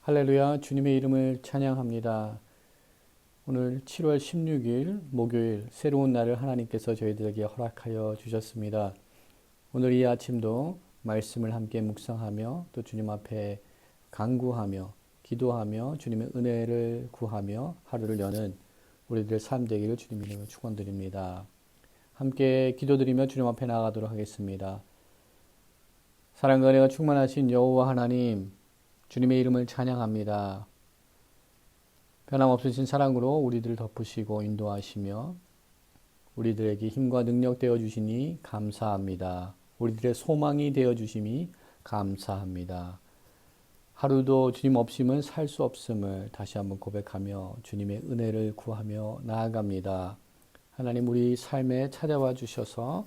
할렐루야, 주님의 이름을 찬양합니다. 오늘 7월 16일 목요일 새로운 날을 하나님께서 저희들에게 허락하여 주셨습니다. 오늘 이 아침도 말씀을 함께 묵상하며 또 주님 앞에 간구하며 기도하며 주님의 은혜를 구하며 하루를 여는 우리들의 삶 되기를 주님 이름으로 축원드립니다. 함께 기도드리며 주님 앞에 나아가도록 하겠습니다. 사랑과 은혜가 충만하신 여호와 하나님, 주님의 이름을 찬양합니다. 변함없으신 사랑으로 우리들을 덮으시고 인도하시며 우리들에게 힘과 능력 되어주시니 감사합니다. 우리들의 소망이 되어주심이 감사합니다. 하루도 주님 없이는 살 수 없음을 다시 한번 고백하며 주님의 은혜를 구하며 나아갑니다. 하나님, 우리 삶에 찾아와 주셔서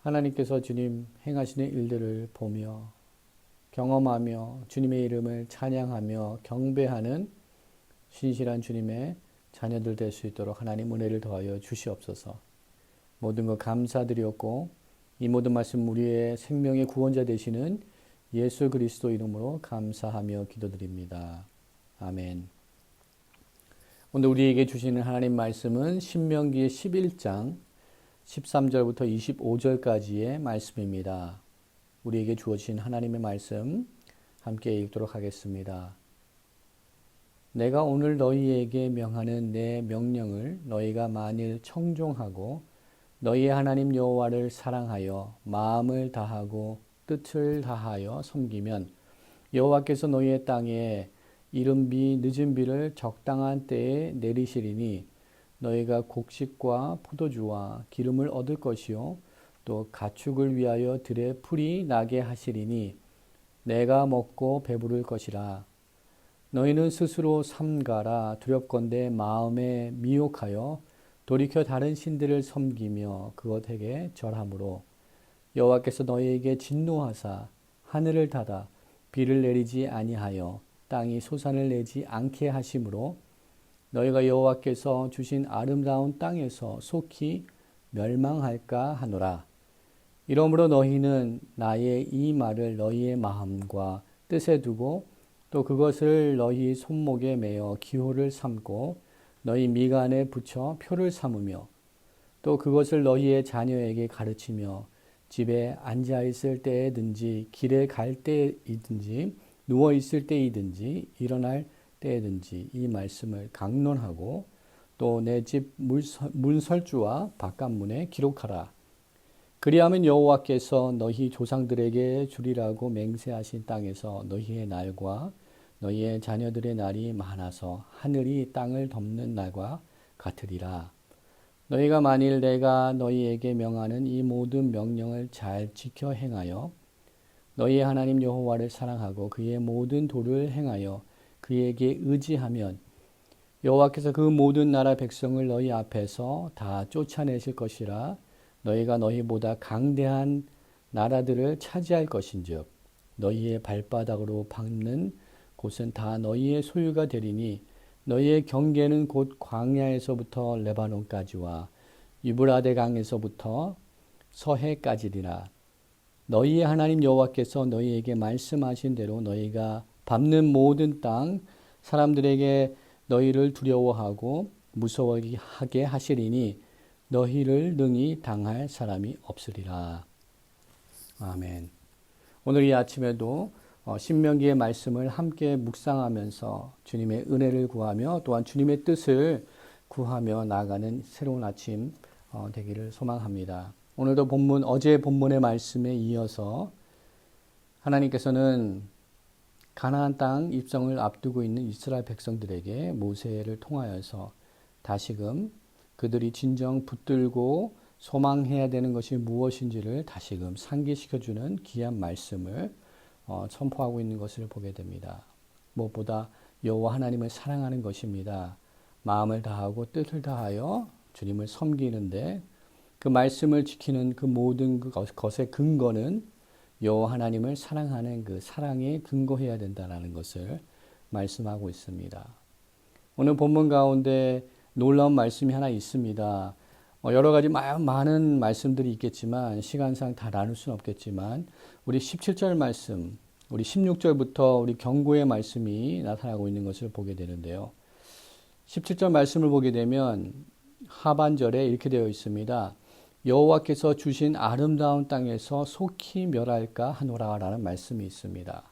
하나님께서 주님 행하시는 일들을 보며 경험하며 주님의 이름을 찬양하며 경배하는 신실한 주님의 자녀들 될 수 있도록 하나님 은혜를 더하여 주시옵소서. 모든 것 감사드렸고 이 모든 말씀 우리의 생명의 구원자 되시는 예수 그리스도 이름으로 감사하며 기도드립니다. 아멘. 오늘 우리에게 주시는 하나님 말씀은 신명기 11장 13절부터 25절까지의 말씀입니다. 우리에게 주어진 하나님의 말씀 함께 읽도록 하겠습니다. 내가 오늘 너희에게 명하는 내 명령을 너희가 만일 청종하고 너희의 하나님 여호와를 사랑하여 마음을 다하고 뜻을 다하여 섬기면 여호와께서 너희의 땅에 이른 비 늦은 비를 적당한 때에 내리시리니 너희가 곡식과 포도주와 기름을 얻을 것이요 또 가축을 위하여 들에 풀이 나게 하시리니 내가 먹고 배부를 것이라. 너희는 스스로 삼가라. 두렵건대 마음에 미혹하여 돌이켜 다른 신들을 섬기며 그것에게 절함으로 여호와께서 너희에게 진노하사 하늘을 닫아 비를 내리지 아니하여 땅이 소산을 내지 않게 하심으로 너희가 여호와께서 주신 아름다운 땅에서 속히 멸망할까 하노라. 이러므로 너희는 나의 이 말을 너희의 마음과 뜻에 두고 또 그것을 너희 손목에 매어 기호를 삼고 너희 미간에 붙여 표를 삼으며 또 그것을 너희의 자녀에게 가르치며 집에 앉아 있을 때에든지 길에 갈 때이든지 누워 있을 때이든지 일어날 때에든지 이 말씀을 강론하고 또 내 집 문설주와 바깥문에 기록하라. 그리하면 여호와께서 너희 조상들에게 주리라고 맹세하신 땅에서 너희의 날과 너희의 자녀들의 날이 많아서 하늘이 땅을 덮는 날과 같으리라. 너희가 만일 내가 너희에게 명하는 이 모든 명령을 잘 지켜 행하여 너희의 하나님 여호와를 사랑하고 그의 모든 도를 행하여 그에게 의지하면 여호와께서 그 모든 나라 백성을 너희 앞에서 다 쫓아내실 것이라. 너희가 너희보다 강대한 나라들을 차지할 것인즉 너희의 발바닥으로 밟는 곳은 다 너희의 소유가 되리니 너희의 경계는 곧 광야에서부터 레바논까지와 유브라데 강에서부터 서해까지리라. 너희의 하나님 여호와께서 너희에게 말씀하신 대로 너희가 밟는 모든 땅 사람들에게 너희를 두려워하고 무서워하게 하시리니 너희를 능히 당할 사람이 없으리라. 아멘. 오늘 이 아침에도 신명기의 말씀을 함께 묵상하면서 주님의 은혜를 구하며 또한 주님의 뜻을 구하며 나아가는 새로운 아침 되기를 소망합니다. 오늘도 어제 본문의 말씀에 이어서 하나님께서는 가나안 땅 입성을 앞두고 있는 이스라엘 백성들에게 모세를 통하여서 다시금 그들이 진정 붙들고 소망해야 되는 것이 무엇인지를 다시금 상기시켜주는 귀한 말씀을 선포하고 있는 것을 보게 됩니다. 무엇보다 여호와 하나님을 사랑하는 것입니다. 마음을 다하고 뜻을 다하여 주님을 섬기는데 그 말씀을 지키는 그 모든 것의 근거는 여호와 하나님을 사랑하는 그 사랑에 근거해야 된다는 것을 말씀하고 있습니다. 오늘 본문 가운데 놀라운 말씀이 하나 있습니다. 여러 가지 많은 말씀들이 있겠지만 시간상 다 나눌 수는 없겠지만 우리 17절 말씀 우리 16절부터 우리 경고의 말씀이 나타나고 있는 것을 보게 되는데요. 17절 말씀을 보게 되면 하반절에 이렇게 되어 있습니다. 여호와께서 주신 아름다운 땅에서 속히 멸할까 하노라라는 말씀이 있습니다.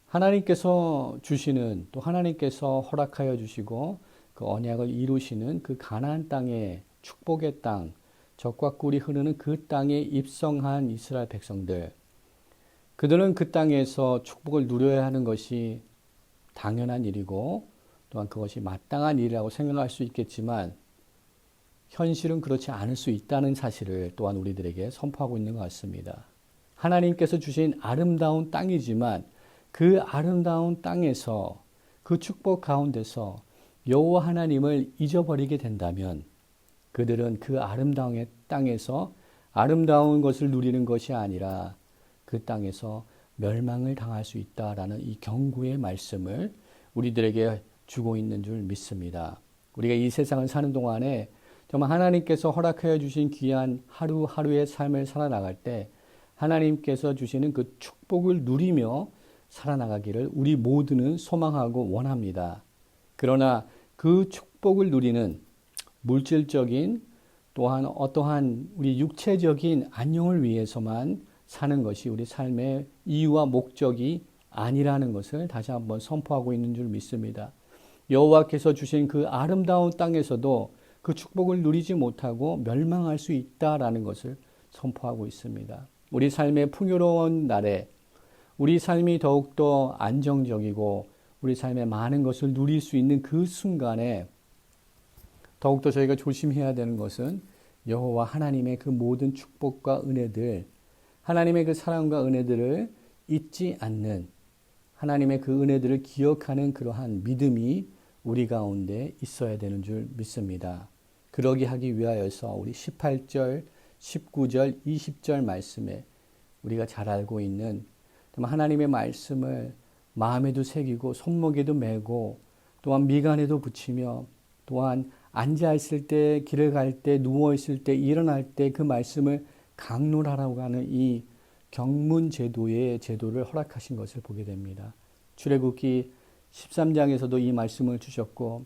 하나님께서 주시는, 또 하나님께서 허락하여 주시고 그 언약을 이루시는 그 가나안 땅의 축복의 땅, 젖과 꿀이 흐르는 그 땅에 입성한 이스라엘 백성들, 그들은 그 땅에서 축복을 누려야 하는 것이 당연한 일이고 또한 그것이 마땅한 일이라고 생각할 수 있겠지만 현실은 그렇지 않을 수 있다는 사실을 또한 우리들에게 선포하고 있는 것 같습니다. 하나님께서 주신 아름다운 땅이지만 그 아름다운 땅에서, 그 축복 가운데서 여호와 하나님을 잊어버리게 된다면 그들은 그 아름다운 땅에서 아름다운 것을 누리는 것이 아니라 그 땅에서 멸망을 당할 수 있다라는 이 경고의 말씀을 우리들에게 주고 있는 줄 믿습니다. 우리가 이 세상을 사는 동안에 정말 하나님께서 허락하여 주신 귀한 하루하루의 삶을 살아나갈 때 하나님께서 주시는 그 축복을 누리며 살아나가기를 우리 모두는 소망하고 원합니다. 그러나 그 축복을 누리는 물질적인 또한 어떠한 우리 육체적인 안녕을 위해서만 사는 것이 우리 삶의 이유와 목적이 아니라는 것을 다시 한번 선포하고 있는 줄 믿습니다. 여호와께서 주신 그 아름다운 땅에서도 그 축복을 누리지 못하고 멸망할 수 있다라는 것을 선포하고 있습니다. 우리 삶의 풍요로운 날에 우리 삶이 더욱더 안정적이고 우리 삶에 많은 것을 누릴 수 있는 그 순간에 더욱더 저희가 조심해야 되는 것은 여호와 하나님의 그 모든 축복과 은혜들, 하나님의 그 사랑과 은혜들을 잊지 않는, 하나님의 그 은혜들을 기억하는 그러한 믿음이 우리 가운데 있어야 되는 줄 믿습니다. 그러기 하기 위하여서 우리 18절, 19절, 20절 말씀에 우리가 잘 알고 있는 하나님의 말씀을 마음에도 새기고 손목에도 메고 또한 미간에도 붙이며 또한 앉아있을 때, 길을 갈 때, 누워있을 때, 일어날 때 그 말씀을 강론하라고 하는 이 경문 제도의 제도를 허락하신 것을 보게 됩니다. 출애굽기 13장에서도 이 말씀을 주셨고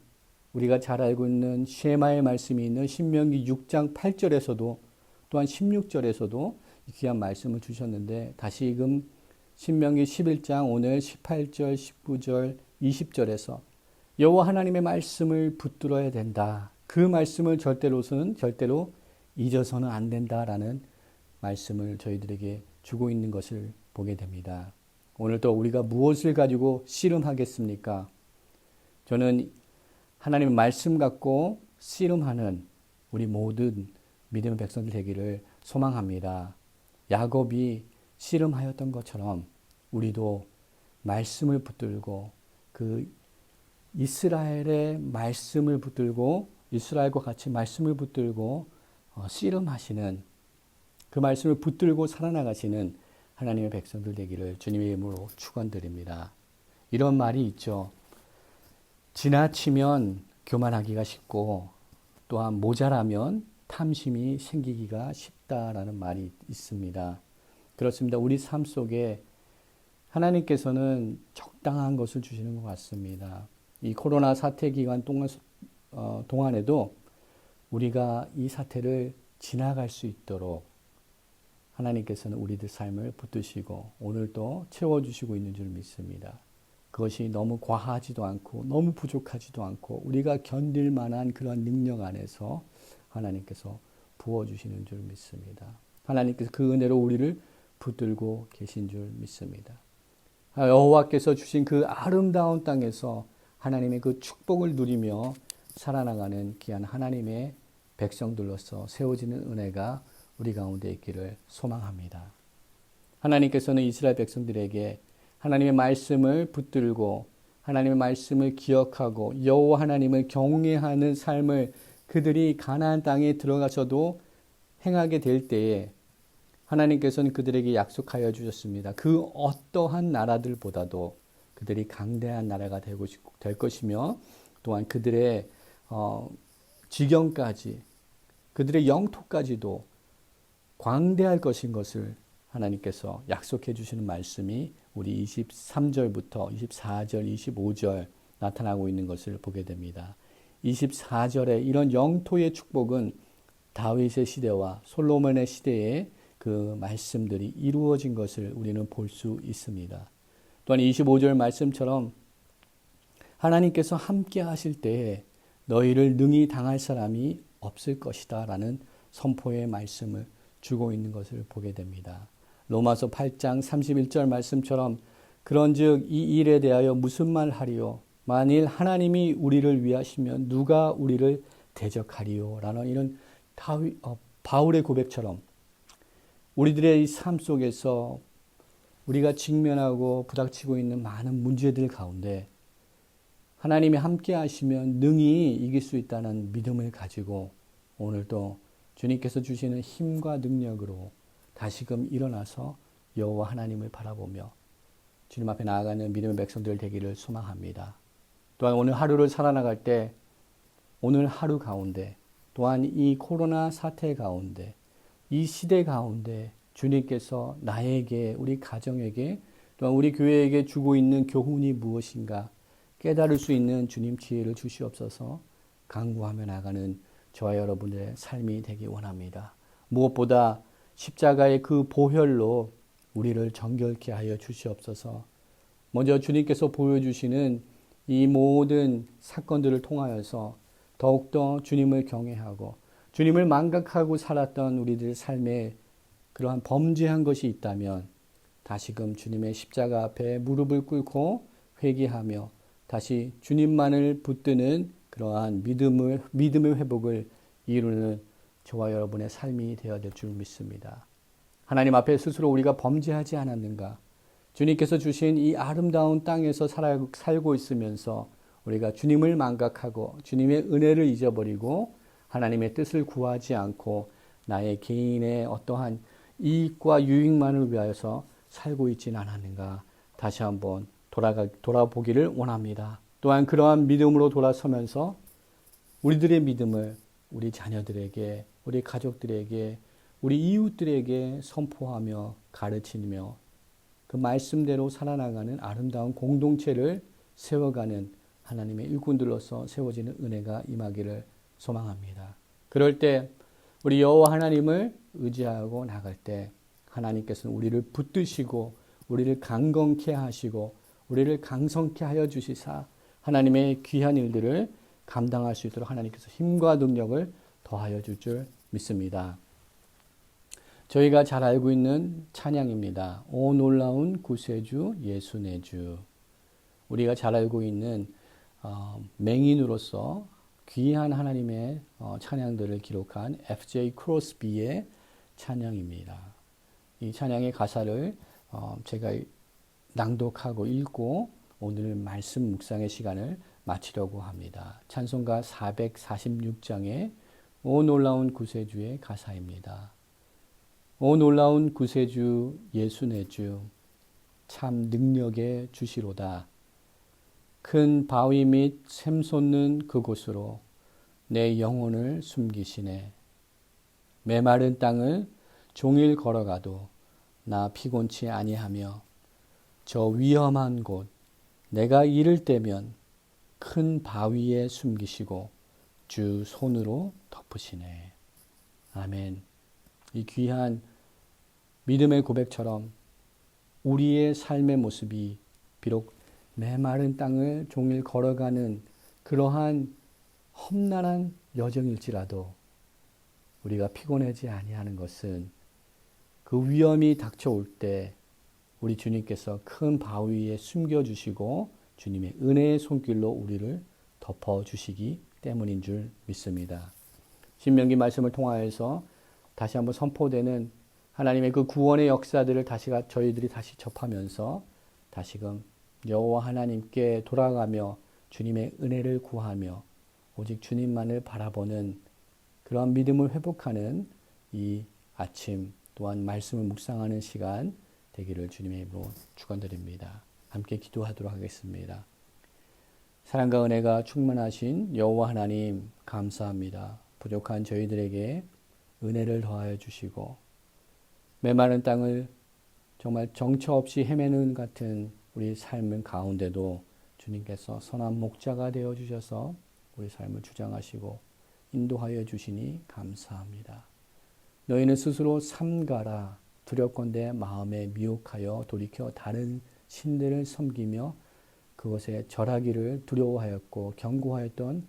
우리가 잘 알고 있는 쉐마의 말씀이 있는 신명기 6장 8절에서도 또한 16절에서도 귀한 말씀을 주셨는데 다시금 신명기 11장 오늘 18절, 19절, 20절에서 여호와 하나님의 말씀을 붙들어야 된다. 그 말씀을 절대로 잊어서는 안 된다라는 말씀을 저희들에게 주고 있는 것을 보게 됩니다. 오늘도 우리가 무엇을 가지고 씨름하겠습니까? 저는 하나님의 말씀 갖고 씨름하는 우리 모든 믿음의 백성들 되기를 소망합니다. 야곱이 씨름하였던 것처럼 우리도 말씀을 붙들고 그 이스라엘의 말씀을 붙들고 이스라엘과 같이 말씀을 붙들고 씨름하시는 그 말씀을 붙들고 살아나가시는 하나님의 백성들 되기를 주님의 이름으로 축원드립니다. 이런 말이 있죠. 지나치면 교만하기가 쉽고 또한 모자라면 탐심이 생기기가 쉽다라는 말이 있습니다. 그렇습니다. 우리 삶 속에 하나님께서는 적당한 것을 주시는 것 같습니다. 이 코로나 사태 기간 동안에도 우리가 이 사태를 지나갈 수 있도록 하나님께서는 우리들 삶을 붙드시고 오늘도 채워주시고 있는 줄 믿습니다. 그것이 너무 과하지도 않고 너무 부족하지도 않고 우리가 견딜 만한 그런 능력 안에서 하나님께서 부어주시는 줄 믿습니다. 하나님께서 그 은혜로 우리를 붙들고 계신 줄 믿습니다. 여호와께서 주신 그 아름다운 땅에서 하나님의 그 축복을 누리며 살아나가는 귀한 하나님의 백성들로서 세워지는 은혜가 우리 가운데 있기를 소망합니다. 하나님께서는 이스라엘 백성들에게 하나님의 말씀을 붙들고 하나님의 말씀을 기억하고 여호와 하나님을 경외하는 삶을 그들이 가나안 땅에 들어가서도 행하게 될 때에 하나님께서는 그들에게 약속하여 주셨습니다. 그 어떠한 나라들보다도 그들이 강대한 나라가 될 것이며 또한 그들의 지경까지 그들의 영토까지도 광대할 것인 것을 하나님께서 약속해 주시는 말씀이 우리 23절부터 24절, 25절 나타나고 있는 것을 보게 됩니다. 24절에 이런 영토의 축복은 다윗의 시대와 솔로몬의 시대에 그 말씀들이 이루어진 것을 우리는 볼 수 있습니다. 또한 25절 말씀처럼 하나님께서 함께 하실 때에 너희를 능히 당할 사람이 없을 것이다 라는 선포의 말씀을 주고 있는 것을 보게 됩니다. 로마서 8장 31절 말씀처럼 그런즉 이 일에 대하여 무슨 말 하리요? 만일 하나님이 우리를 위하시면 누가 우리를 대적하리요? 라는 이런 바울의 고백처럼 우리들의 삶 속에서 우리가 직면하고 부닥치고 있는 많은 문제들 가운데 하나님이 함께 하시면 능히 이길 수 있다는 믿음을 가지고 오늘도 주님께서 주시는 힘과 능력으로 다시금 일어나서 여호와 하나님을 바라보며 주님 앞에 나아가는 믿음의 백성들 되기를 소망합니다. 또한 오늘 하루를 살아나갈 때 오늘 하루 가운데 또한 이 코로나 사태 가운데 이 시대 가운데 주님께서 나에게 우리 가정에게 또한 우리 교회에게 주고 있는 교훈이 무엇인가 깨달을 수 있는 주님 지혜를 주시옵소서. 간구하며 나가는 저와 여러분의 삶이 되기 원합니다. 무엇보다 십자가의 그 보혈로 우리를 정결케 하여 주시옵소서. 먼저 주님께서 보여주시는 이 모든 사건들을 통하여서 더욱더 주님을 경외하고 주님을 망각하고 살았던 우리들 삶에 그러한 범죄한 것이 있다면 다시금 주님의 십자가 앞에 무릎을 꿇고 회개하며 다시 주님만을 붙드는 그러한 믿음의 회복을 이루는 저와 여러분의 삶이 되어야 될 줄 믿습니다. 하나님 앞에 스스로 우리가 범죄하지 않았는가? 주님께서 주신 이 아름다운 땅에서 살고 있으면서 우리가 주님을 망각하고 주님의 은혜를 잊어버리고 하나님의 뜻을 구하지 않고 나의 개인의 어떠한 이익과 유익만을 위하여서 살고 있지는 않았는가? 다시 한번 돌아보기를 원합니다. 또한 그러한 믿음으로 돌아서면서 우리들의 믿음을 우리 자녀들에게, 우리 가족들에게, 우리 이웃들에게 선포하며 가르치며 그 말씀대로 살아나가는 아름다운 공동체를 세워가는 하나님의 일꾼들로서 세워지는 은혜가 임하기를 소망합니다. 그럴 때 우리 여호와 하나님을 의지하고 나갈 때 하나님께서는 우리를 붙드시고 우리를 강건케 하시고 우리를 강성케 하여 주시사 하나님의 귀한 일들을 감당할 수 있도록 하나님께서 힘과 능력을 더하여 줄 줄 믿습니다. 저희가 잘 알고 있는 찬양입니다. 오 놀라운 구세주 예수 내 주. 우리가 잘 알고 있는 맹인으로서 귀한 하나님의 찬양들을 기록한 F.J. 크로스비의 찬양입니다. 이 찬양의 가사를 제가 낭독하고 읽고 오늘 말씀 묵상의 시간을 마치려고 합니다. 찬송가 446장의 오 놀라운 구세주의 가사입니다. 오 놀라운 구세주 예수 내 주 참 능력의 주시로다. 큰 바위 및 샘솟는 그곳으로 내 영혼을 숨기시네. 메마른 땅을 종일 걸어가도 나 피곤치 아니하며 저 위험한 곳 내가 이를 때면 큰 바위에 숨기시고 주 손으로 덮으시네. 아멘. 이 귀한 믿음의 고백처럼 우리의 삶의 모습이 비록 메마른 땅을 종일 걸어가는 그러한 험난한 여정일지라도 우리가 피곤하지 아니하는 것은 그 위험이 닥쳐올 때 우리 주님께서 큰 바위에 숨겨주시고 주님의 은혜의 손길로 우리를 덮어주시기 때문인 줄 믿습니다. 신명기 말씀을 통하여서 다시 한번 선포되는 하나님의 그 구원의 역사들을 저희들이 다시 접하면서 다시금 여호와 하나님께 돌아가며 주님의 은혜를 구하며 오직 주님만을 바라보는 그러한 믿음을 회복하는 이 아침 또한 말씀을 묵상하는 시간 되기를 주님의 이름으로 축원드립니다. 함께 기도하도록 하겠습니다. 사랑과 은혜가 충만하신 여호와 하나님 감사합니다. 부족한 저희들에게 은혜를 더하여 주시고 메마른 땅을 정말 정처 없이 헤매는 같은 우리 삶의 가운데도 주님께서 선한 목자가 되어 주셔서 우리 삶을 주장하시고 인도하여 주시니 감사합니다. 너희는 스스로 삼가라. 두렵건대 마음에 미혹하여 돌이켜 다른 신들을 섬기며 그것에 절하기를 두려워하였고 경고하였던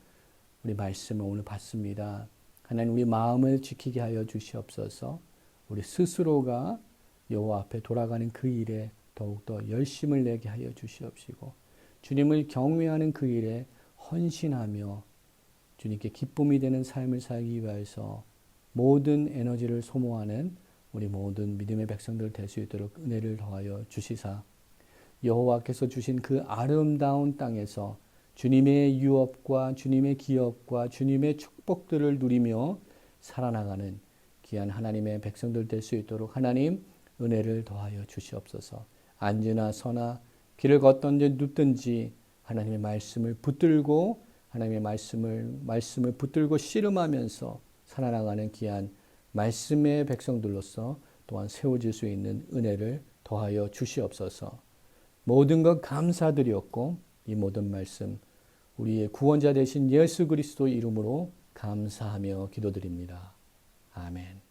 우리 말씀을 오늘 받습니다. 하나님 우리 마음을 지키게 하여 주시옵소서. 우리 스스로가 여호와 앞에 돌아가는 그 일에 더욱더 열심을 내게 하여 주시옵시고 주님을 경외하는 그 일에 헌신하며 주님께 기쁨이 되는 삶을 살기 위해서 모든 에너지를 소모하는 우리 모든 믿음의 백성들 될 수 있도록 은혜를 더하여 주시사 여호와께서 주신 그 아름다운 땅에서 주님의 유업과 주님의 기업과 주님의 축복들을 누리며 살아나가는 귀한 하나님의 백성들 될 수 있도록 하나님 은혜를 더하여 주시옵소서. 앉으나 서나 길을 걷든지 눕든지 하나님의 말씀을 붙들고 하나님의 말씀을 붙들고 씨름하면서 살아나가는 귀한 말씀의 백성들로서 또한 세워질 수 있는 은혜를 더하여 주시옵소서. 모든 것 감사드렸고 이 모든 말씀 우리의 구원자 되신 예수 그리스도 이름으로 감사하며 기도드립니다. 아멘.